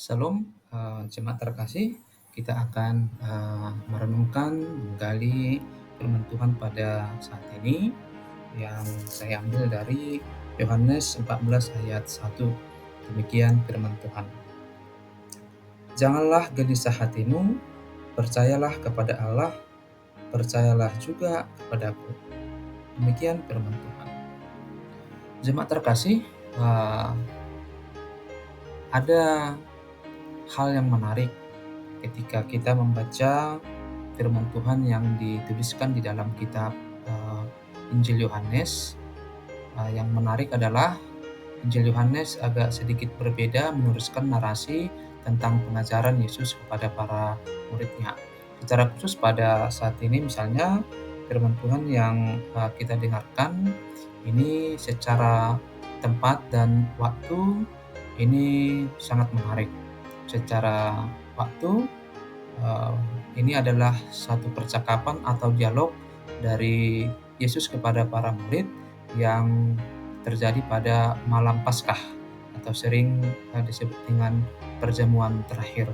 Shalom, jemaat terkasih, kita akan merenungkan, menggali firman Tuhan pada saat ini yang saya ambil dari Yohanes 14 ayat 1. Demikian firman Tuhan. Janganlah gelisah hatimu, percayalah kepada Allah, percayalah juga kepadaku. Demikian firman Tuhan. Jemaat terkasih, ada hal yang menarik ketika kita membaca firman Tuhan yang dituliskan di dalam kitab Injil Yohanes. Yang menarik adalah Injil Yohanes agak sedikit berbeda menuliskan narasi tentang pengajaran Yesus kepada para muridnya. Secara khusus pada saat ini misalnya firman Tuhan yang kita dengarkan ini secara tempat dan waktu ini sangat menarik. Secara waktu ini adalah satu percakapan atau dialog dari Yesus kepada para murid yang terjadi pada malam Paskah atau sering disebut dengan perjamuan terakhir.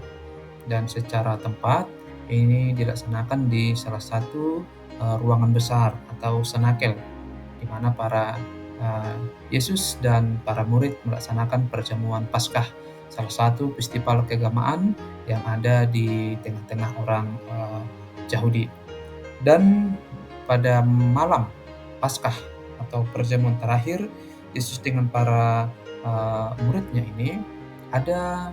Dan secara tempat ini dilaksanakan di salah satu ruangan besar atau senakel di mana para Yesus dan para murid melaksanakan perjamuan Paskah, salah satu festival keagamaan yang ada di tengah-tengah orang Yahudi. Dan pada malam Paskah atau perjamuan terakhir, Yesus dengan para muridnya ini ada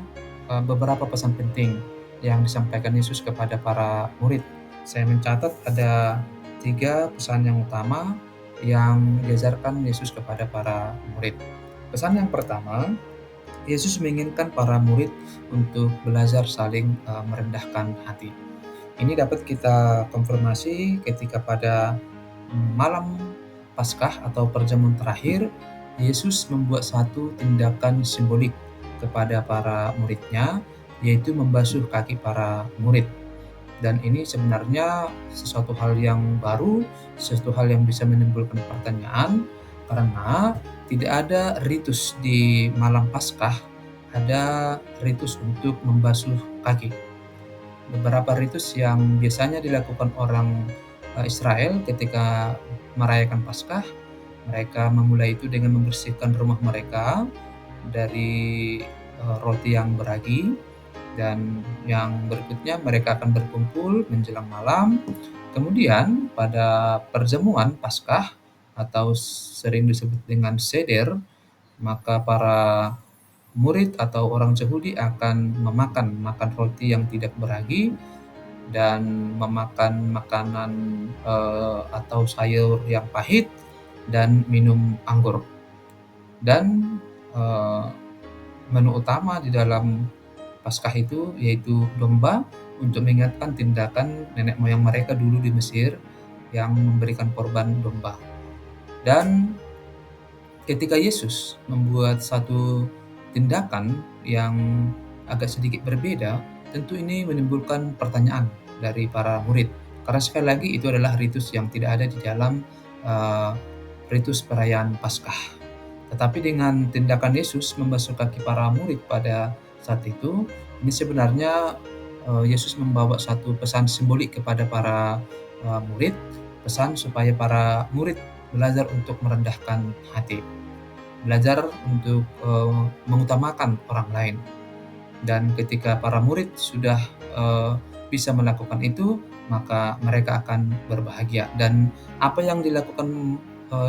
beberapa pesan penting yang disampaikan Yesus kepada para murid. Saya mencatat ada 3 pesan yang utama yang diajarkan Yesus kepada para murid. Pesan yang pertama, Yesus menginginkan para murid untuk belajar saling merendahkan hati. Ini dapat kita konfirmasi ketika pada malam Paskah atau perjamuan terakhir, Yesus membuat satu tindakan simbolik kepada para muridnya, yaitu membasuh kaki para murid. Dan ini sebenarnya sesuatu hal yang baru, sesuatu hal yang bisa menimbulkan pertanyaan, karena tidak ada ritus di malam Paskah, ada ritus untuk membasuh kaki. Beberapa ritus yang biasanya dilakukan orang Israel ketika merayakan Paskah, mereka memulai itu dengan membersihkan rumah mereka dari roti yang beragi, dan yang berikutnya mereka akan berkumpul menjelang malam. Kemudian pada perjamuan Paskah atau sering disebut dengan seder, maka para murid atau orang Yahudi akan makan roti yang tidak beragi dan memakan makanan atau sayur yang pahit dan minum anggur. Dan menu utama di dalam Paskah itu yaitu domba, untuk mengingatkan tindakan nenek moyang mereka dulu di Mesir yang memberikan korban domba. Dan ketika Yesus membuat satu tindakan yang agak sedikit berbeda, tentu ini menimbulkan pertanyaan dari para murid. Karena sekali lagi itu adalah ritus yang tidak ada di dalam ritus perayaan Paskah. Tetapi dengan tindakan Yesus membasuh kaki para murid pada saat itu, ini sebenarnya Yesus membawa satu pesan simbolik kepada para murid, pesan supaya para murid belajar untuk merendahkan hati, belajar untuk mengutamakan orang lain. Dan ketika para murid sudah bisa melakukan itu, maka mereka akan berbahagia. Dan apa yang dilakukan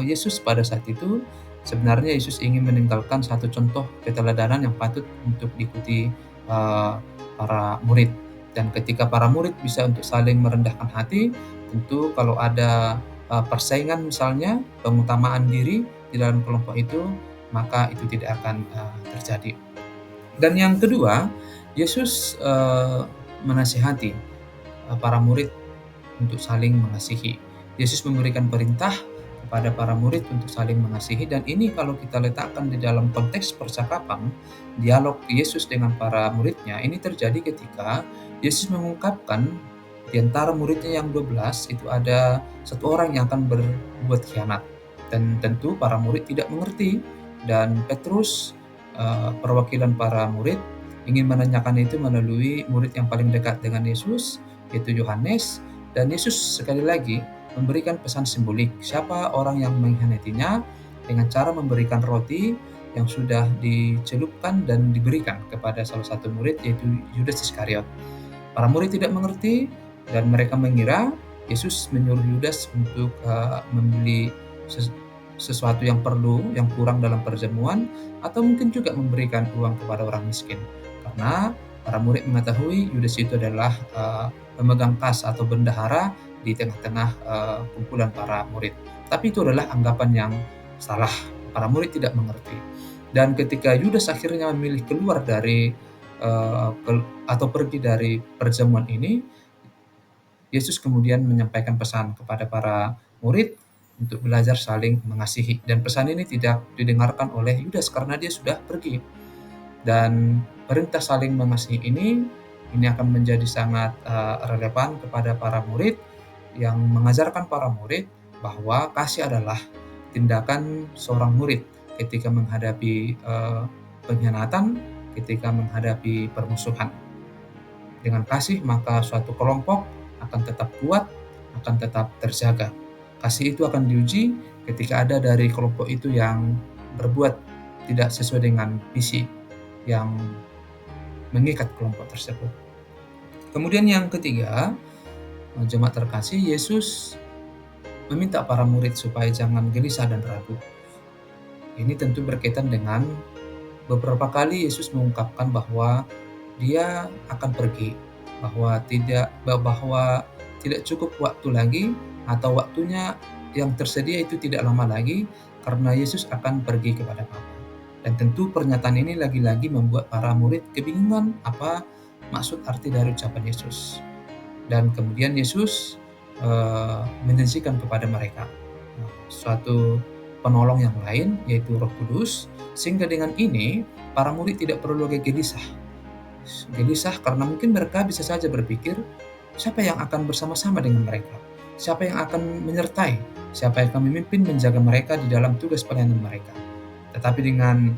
Yesus pada saat itu, sebenarnya Yesus ingin meninggalkan satu contoh keteladanan yang patut untuk diikuti para murid. Dan ketika para murid bisa untuk saling merendahkan hati, tentu kalau ada persaingan misalnya, pengutamaan diri di dalam kelompok itu, maka itu tidak akan terjadi. Dan yang kedua, Yesus menasihati para murid untuk saling mengasihi. Yesus memberikan perintah kepada para murid untuk saling mengasihi, dan ini kalau kita letakkan di dalam konteks percakapan, dialog Yesus dengan para muridnya, ini terjadi ketika Yesus mengungkapkan di antara muridnya yang 12 itu ada satu orang yang akan berbuat khianat. Dan tentu para murid tidak mengerti, dan Petrus, perwakilan para murid, ingin menanyakan itu melalui murid yang paling dekat dengan Yesus, yaitu Yohanes, dan Yesus sekali lagi memberikan pesan simbolik siapa orang yang mengkhianatinya dengan cara memberikan roti yang sudah dicelupkan dan diberikan kepada salah satu murid, yaitu Yudas Iskariot. Para murid tidak mengerti dan mereka mengira Yesus menyuruh Yudas untuk membeli sesuatu yang kurang dalam perjamuan, atau mungkin juga memberikan uang kepada orang miskin. Karena para murid mengetahui Yudas itu adalah pemegang kas atau bendahara di tengah-tengah kumpulan para murid. Tapi itu adalah anggapan yang salah. Para murid tidak mengerti. Dan ketika Yudas akhirnya memilih keluar dari atau pergi dari perjamuan ini, Yesus kemudian menyampaikan pesan kepada para murid untuk belajar saling mengasihi. Dan pesan ini tidak didengarkan oleh Yudas karena dia sudah pergi. Dan perintah saling mengasihi ini akan menjadi sangat relevan kepada para murid yang mengajarkan para murid bahwa kasih adalah tindakan seorang murid ketika menghadapi pengkhianatan, ketika menghadapi permusuhan. Dengan kasih maka suatu kelompok akan tetap kuat, akan tetap terjaga. Kasih itu akan diuji ketika ada dari kelompok itu yang berbuat tidak sesuai dengan visi yang mengikat kelompok tersebut. Kemudian yang ketiga, jemaat terkasih, Yesus meminta para murid supaya jangan gelisah dan ragu. Ini tentu berkaitan dengan beberapa kali Yesus mengungkapkan bahwa dia akan pergi, bahwa tidak cukup waktu lagi atau waktunya yang tersedia itu tidak lama lagi karena Yesus akan pergi kepada Bapa. Dan tentu pernyataan ini lagi-lagi membuat para murid kebingungan apa maksud arti dari ucapan Yesus. Dan kemudian Yesus menjanjikan kepada mereka suatu penolong yang lain, yaitu Roh Kudus, sehingga dengan ini para murid tidak perlu lagi gelisah karena mungkin mereka bisa saja berpikir siapa yang akan bersama-sama dengan mereka, siapa yang akan menyertai, siapa yang akan memimpin menjaga mereka di dalam tugas pelayanan mereka. Tetapi dengan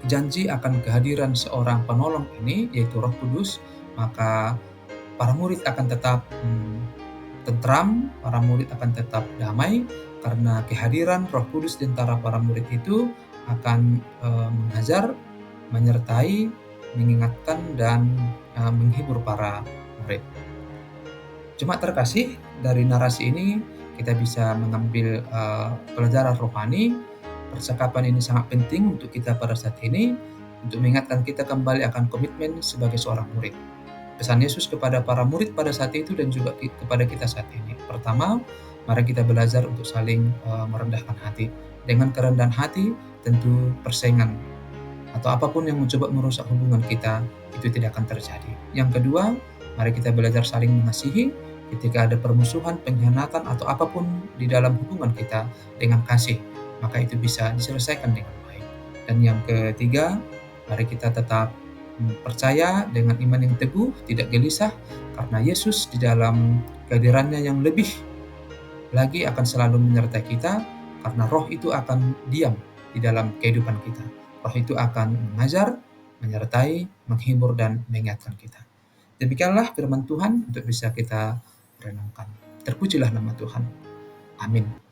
janji akan kehadiran seorang penolong ini, yaitu Roh Kudus, maka para murid akan tetap tentram, para murid akan tetap damai, karena kehadiran Roh Kudus di antara para murid itu akan mengajar, menyertai, mengingatkan, dan menghibur para murid. Jemaat terkasih, dari narasi ini kita bisa mengambil pelajaran rohani. Percakapan ini sangat penting untuk kita pada saat ini, untuk mengingatkan kita kembali akan komitmen sebagai seorang murid. Pesan Yesus kepada para murid pada saat itu dan juga kepada kita saat ini. Pertama, mari kita belajar untuk saling merendahkan hati. Dengan kerendahan hati, tentu persaingan atau apapun yang mencoba merusak hubungan kita itu tidak akan terjadi. Yang kedua, mari kita belajar saling mengasihi ketika ada permusuhan, pengkhianatan, atau apapun di dalam hubungan kita dengan kasih, maka itu bisa diselesaikan dengan baik. Dan yang ketiga, mari kita tetap percaya dengan iman yang teguh, tidak gelisah, karena Yesus di dalam kehadirannya yang lebih lagi akan selalu menyertai kita, karena Roh itu akan diam di dalam kehidupan kita. Roh itu akan mengajar, menyertai, menghibur, dan mengingatkan kita. Demikianlah firman Tuhan untuk bisa kita renungkan. Terpujilah nama Tuhan. Amin.